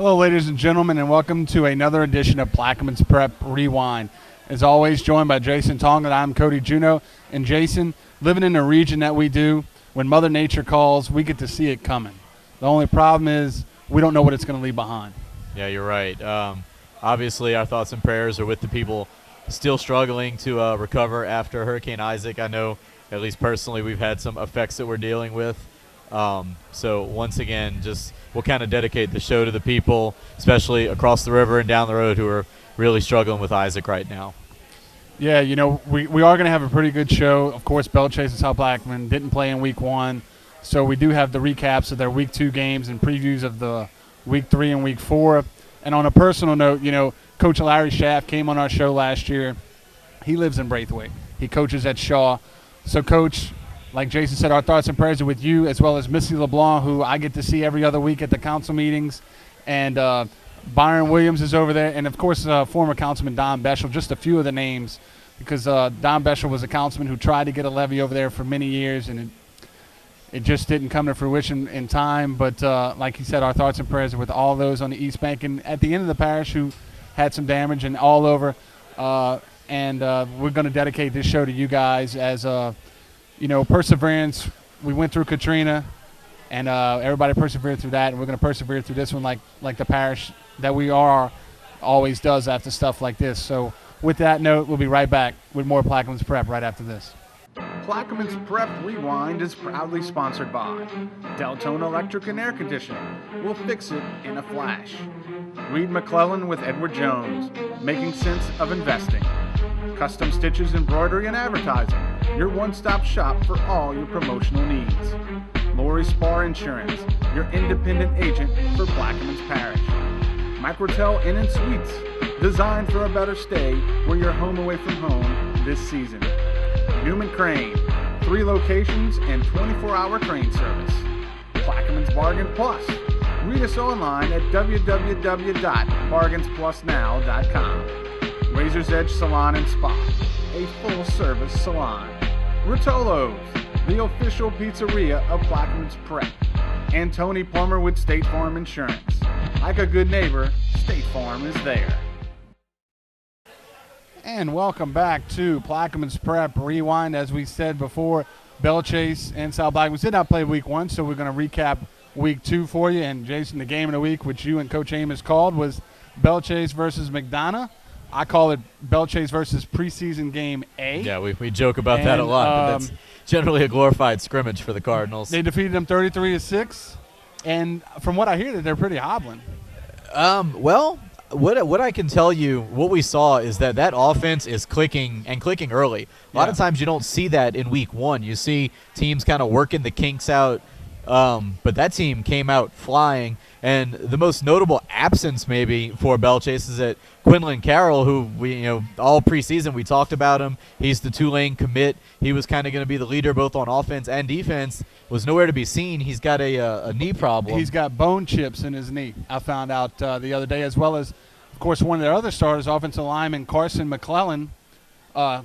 Hello, ladies and gentlemen, and welcome to another edition of Plaquemines Prep Rewind. As always, joined by Jason Tong, and I'm Cody Juneau. And Jason, living in the region that we do, when Mother Nature calls, we get to see it coming. The only problem is we don't know what it's going to leave behind. Yeah, you're right. Obviously, our thoughts and prayers are with the people still struggling to recover after Hurricane Isaac. I know, at least personally, we've had some effects that we're dealing with. So once again, just we'll kind of dedicate the show to the people, especially across the river and down the road, who are really struggling with Isaac right now. Yeah, you know, we are going to have a pretty good show. Of course, Bellchase and South Plaquemines didn't play in Week 1, so we do have the recaps of their Week 2 games and previews of the Week 3 and Week 4. And on a personal note, you know, Coach Larry Schaff came on our show last year. He lives in Braithwaite. He coaches at Shaw. So, Coach, like Jason said, our thoughts and prayers are with you, as well as Missy LeBlanc, who I get to see every other week at the council meetings. And Byron Williams is over there. And, of course, former Councilman Don Beschel, just a few of the names, because Don Beschel was a councilman who tried to get a levy over there for many years, and it just didn't come to fruition in time. But like he said, our thoughts and prayers are with all those on the East Bank and at the end of the parish who had some damage and all over. And we're going to dedicate this show to you guys as you know, perseverance. We went through Katrina, and everybody persevered through that, and we're going to persevere through this one like the parish that we are always does after stuff like this. So with that note, we'll be right back with more Plaquemines Prep right after this. Plaquemines Prep Rewind is proudly sponsored by Deltona Electric and Air Conditioning. We'll fix it in a flash. Reed McClellan with Edward Jones, making sense of investing. Custom Stitches, Embroidery, and Advertising, your one-stop shop for all your promotional needs. Lori Spar Insurance, your independent agent for Plaquemines Parish. Microtel Inn and Suites, designed for a better stay where you're home away from home this season. Newman Crane, 3 locations and 24-hour crane service. Plaquemines Bargain Plus. Read us online at www.bargainsplusnow.com. Razor's Edge Salon and Spa, a full-service salon. Rotolo's, the official pizzeria of Plaquemines Prep. And Tony Plummer with State Farm Insurance. Like a good neighbor, State Farm is there. And welcome back to Plaquemines Prep Rewind. As we said before, Bellchase and South Plaquemines did not play Week 1, so we're going to recap Week 2 for you. And, Jason, the game of the week, which you and Coach Amos called, was Bellchase versus McDonough. I call it Bellchase versus preseason game A. Yeah, we joke about that a lot, but that's generally a glorified scrimmage for the Cardinals. They defeated them 33-6, and from what I hear, they're pretty hobbling. Well, what I can tell you, what we saw is that offense is clicking early. A lot of times you don't see that in Week 1. You see teams kind of working the kinks out, but that team came out flying. And the most notable absence maybe for Bellchase is that Quinlan Carroll, who all preseason we talked about him. He's the Tulane commit. He was kind of going to be the leader both on offense and defense. Was nowhere to be seen. He's got a knee problem. He's got bone chips in his knee, I found out the other day, as well as, of course, one of their other starters, offensive lineman Carson McClellan,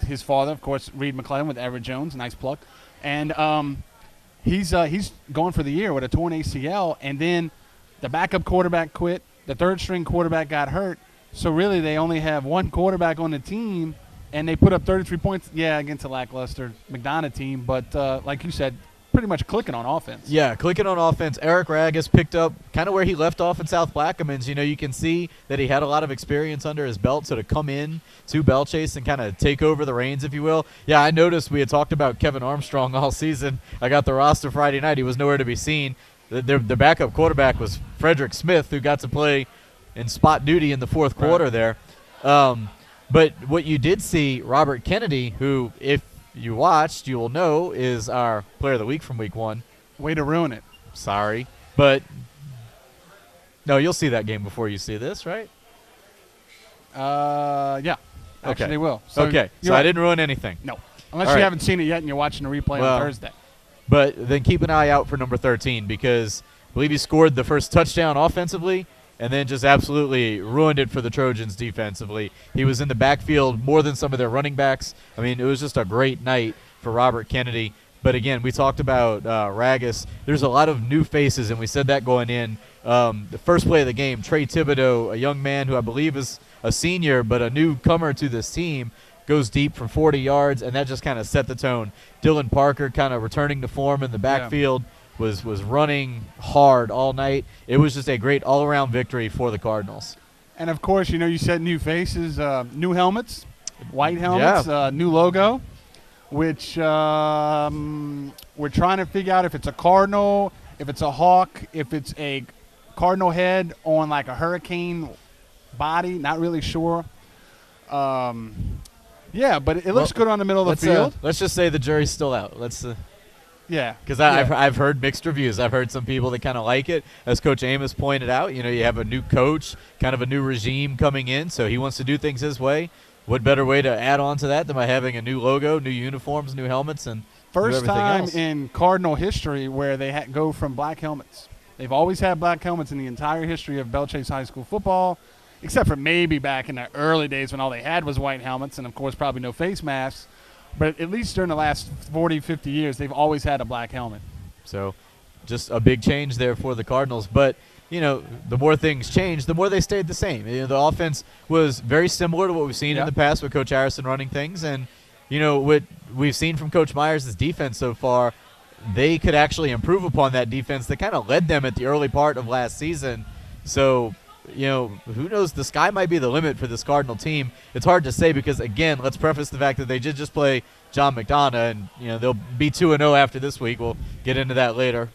his father, of course, Reed McClellan with Everett Jones, nice pluck. And he's going for the year with a torn ACL, and then the backup quarterback quit. The third-string quarterback got hurt. So, really, they only have one quarterback on the team, and they put up 33 points, against a lackluster McDonough team. But, like you said, pretty much clicking on offense. Yeah, clicking on offense. Eric Ragas picked up kind of where he left off in South Plaquemines. You can see that he had a lot of experience under his belt, so to come in to Bellchase and kind of take over the reins, if you will. Yeah, I noticed we had talked about Kevin Armstrong all season. I got the roster Friday night. He was nowhere to be seen. The backup quarterback was Frederick Smith, who got to play in spot duty in the fourth quarter there. But what you did see, Robert Kennedy, who, if you watched, you will know, is our player of the week from Week 1. Way to ruin it. Sorry. But, no, you'll see that game before you see this, right? Yeah. Actually, Okay. they will. So Okay, so I didn't ruin anything. No. Unless All you right. haven't seen it yet and you're watching the replay on Thursday. But then keep an eye out for number 13 because I believe he scored the first touchdown offensively and then just absolutely ruined it for the Trojans defensively. He was in the backfield more than some of their running backs. I mean, it was just a great night for Robert Kennedy. But again, we talked about Ragus. There's a lot of new faces, and we said that going in. The first play of the game, Trey Thibodeau, a young man who I believe is a senior, but a newcomer to this team, goes deep from 40 yards, and that just kind of set the tone. Dylan Parker kind of returning to form in the backfield, was running hard all night. It was just a great all-around victory for the Cardinals. And, of course, you said new faces, new helmets, white helmets, new logo, which we're trying to figure out if it's a cardinal, if it's a hawk, if it's a cardinal head on like a hurricane body. Not really sure. Yeah, but it looks good on the middle of the field. Let's just say the jury's still out. Yeah. Because I've heard mixed reviews. I've heard some people that kind of like it. As Coach Amos pointed out, you have a new coach, kind of a new regime coming in, so he wants to do things his way. What better way to add on to that than by having a new logo, new uniforms, new helmets, and first time else. in Cardinal history where they go from black helmets. They've always had black helmets in the entire history of Belle Chase High School football, except for maybe back in the early days when all they had was white helmets and, of course, probably no face masks. But at least during the last 40, 50 years, they've always had a black helmet. So just a big change there for the Cardinals. But, the more things changed, the more they stayed the same. The offense was very similar to what we've seen in the past with Coach Harrison running things. And, what we've seen from Coach Myers' defense so far, they could actually improve upon that defense that kind of led them at the early part of last season. So, who knows? The sky might be the limit for this Cardinal team. It's hard to say because, again, let's preface the fact that they did just play John McDonough, and, they'll be 2-0 after this week. We'll get into that later.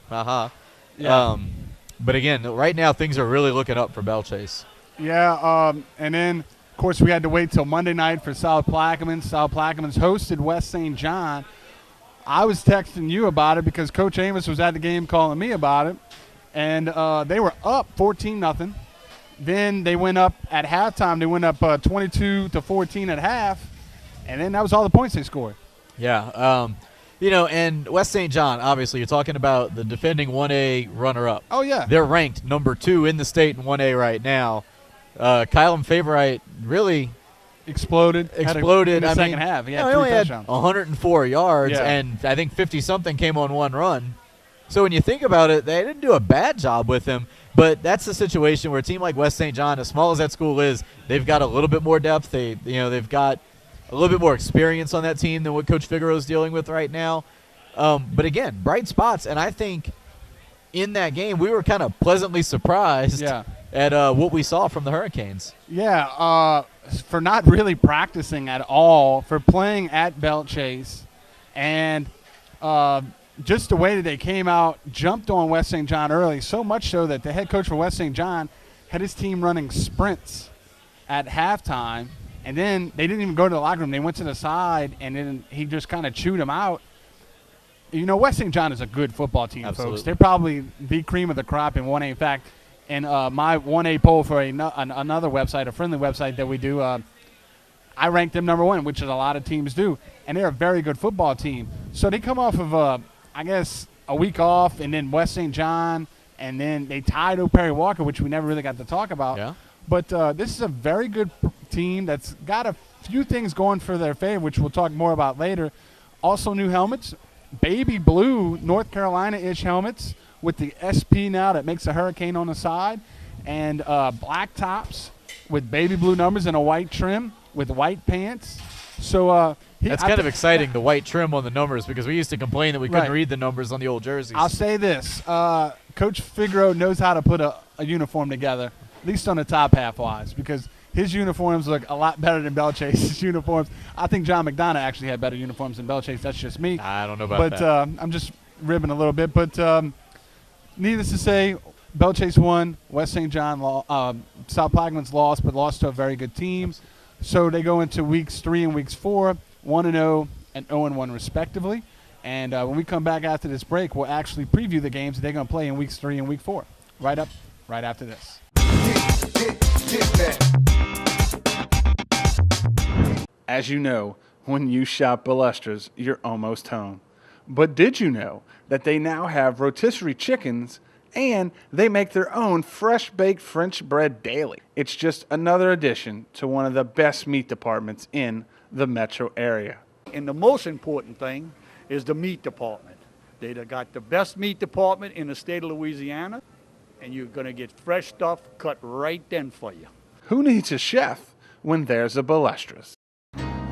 Yeah. But, again, right now things are really looking up for Belle Chase. Yeah, and then, of course, we had to wait till Monday night for South Plaquemines. South Plaquemines hosted West St. John. I was texting you about it because Coach Amos was at the game calling me about it, and they were up 14-0. Then they went up at halftime. They went up 22-14 at half, and then that was all the points they scored. Yeah, and West St. John, obviously, you're talking about the defending 1A runner-up. Oh, yeah. They're ranked number 2 in the state in 1A right now. Kylan Favorite really exploded in the second half. He had 3 touchdowns. 104 yards, and I think 50-something came on one run. So when you think about it, they didn't do a bad job with him. But that's the situation where a team like West St. John, as small as that school is, they've got a little bit more depth. They've got a little bit more experience on that team than what Coach Figueroa is dealing with right now. But again, bright spots, and I think in that game we were kind of pleasantly surprised at what we saw from the Hurricanes. Yeah, for not really practicing at all, for playing at Belle Chase, and just the way that they came out, jumped on West St. John early, so much so that the head coach for West St. John had his team running sprints at halftime, and then they didn't even go to the locker room. They went to the side, and then he just kind of chewed them out. West St. John is a good football team, folks. They're probably the cream of the crop in 1A. In fact, in my 1A poll for another website, a friendly website that we do, I ranked them number 1, which is a lot of teams do, and they're a very good football team. So they come off of a week off, and then West St. John, and then they tied O'Perry Walker, which we never really got to talk about. Yeah. But this is a very good team that's got a few things going for their favor, which we'll talk more about later. Also new helmets, baby blue North Carolina-ish helmets with the SP now that makes a hurricane on the side, and black tops with baby blue numbers and a white trim with white pants. So that's kind of exciting, the white trim on the numbers, because we used to complain that we couldn't read the numbers on the old jerseys. I'll say this. Coach Figueroa knows how to put a uniform together, at least on the top half-wise, because his uniforms look a lot better than Belle Chase's uniforms. I think John McDonough actually had better uniforms than Belle Chase. That's just me. I don't know about that. But I'm just ribbing a little bit. But needless to say, Belle Chase won. West St. John, South Plaquemines lost, but lost to a very good team. So they go into weeks 3 and weeks 4, 1-0 and 0-1 respectively. And when we come back after this break, we'll actually preview the games that they're going to play in weeks 3 and week 4. Right after this. As you know, when you shop Balestras, you're almost home. But did you know that they now have rotisserie chickens and they make their own fresh-baked French bread daily? It's just another addition to one of the best meat departments in the metro area. And the most important thing is the meat department. They got the best meat department in the state of Louisiana, and you're going to get fresh stuff cut right then for you. Who needs a chef when there's a Balestras?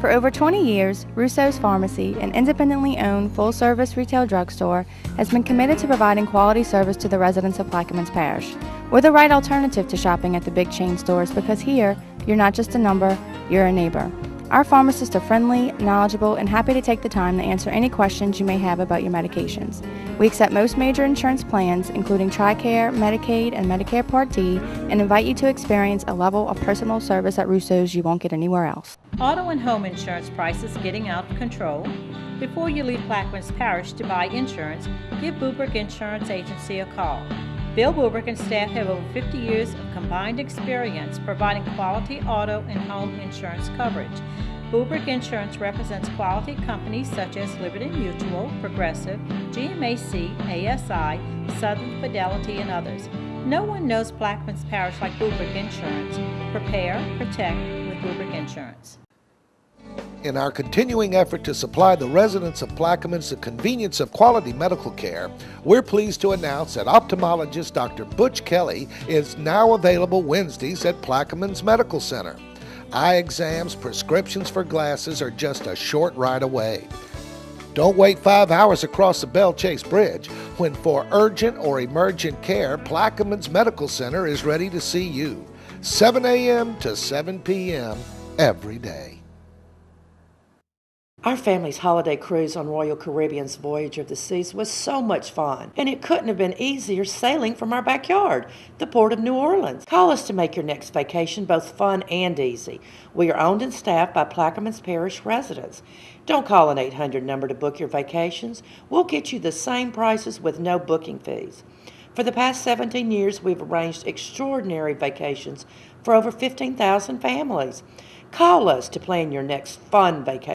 For over 20 years, Russo's Pharmacy, an independently owned full-service retail drugstore, has been committed to providing quality service to the residents of Plaquemines Parish. We're the right alternative to shopping at the big chain stores because here, you're not just a number, you're a neighbor. Our pharmacists are friendly, knowledgeable, and happy to take the time to answer any questions you may have about your medications. We accept most major insurance plans, including TRICARE, Medicaid, and Medicare Part D, and invite you to experience a level of personal service at Russo's you won't get anywhere else. Auto and home insurance prices getting out of control? Before you leave Plaquemines Parish to buy insurance, give Bubrick Insurance Agency a call. Bill Bubrick and staff have over 50 years of combined experience providing quality auto and home insurance coverage. Bubrick Insurance represents quality companies such as Liberty Mutual, Progressive, GMAC, ASI, Southern Fidelity, and others. No one knows Plaquemines Parish like Bubrick Insurance. Prepare, protect with Bubrick Insurance. In our continuing effort to supply the residents of Plaquemines the convenience of quality medical care, we're pleased to announce that ophthalmologist Dr. Butch Kelly is now available Wednesdays at Plaquemines Medical Center. Eye exams, prescriptions for glasses are just a short ride away. Don't wait 5 hours across the Belle Chase Bridge when for urgent or emergent care, Plaquemines Medical Center is ready to see you. 7 a.m. to 7 p.m. every day. Our family's holiday cruise on Royal Caribbean's Voyage of the Seas was so much fun, and it couldn't have been easier sailing from our backyard, the Port of New Orleans. Call us to make your next vacation both fun and easy. We are owned and staffed by Plaquemines Parish residents. Don't call an 800 number to book your vacations. We'll get you the same prices with no booking fees. For the past 17 years, we've arranged extraordinary vacations for over 15,000 families. Call us to plan your next fun vacation.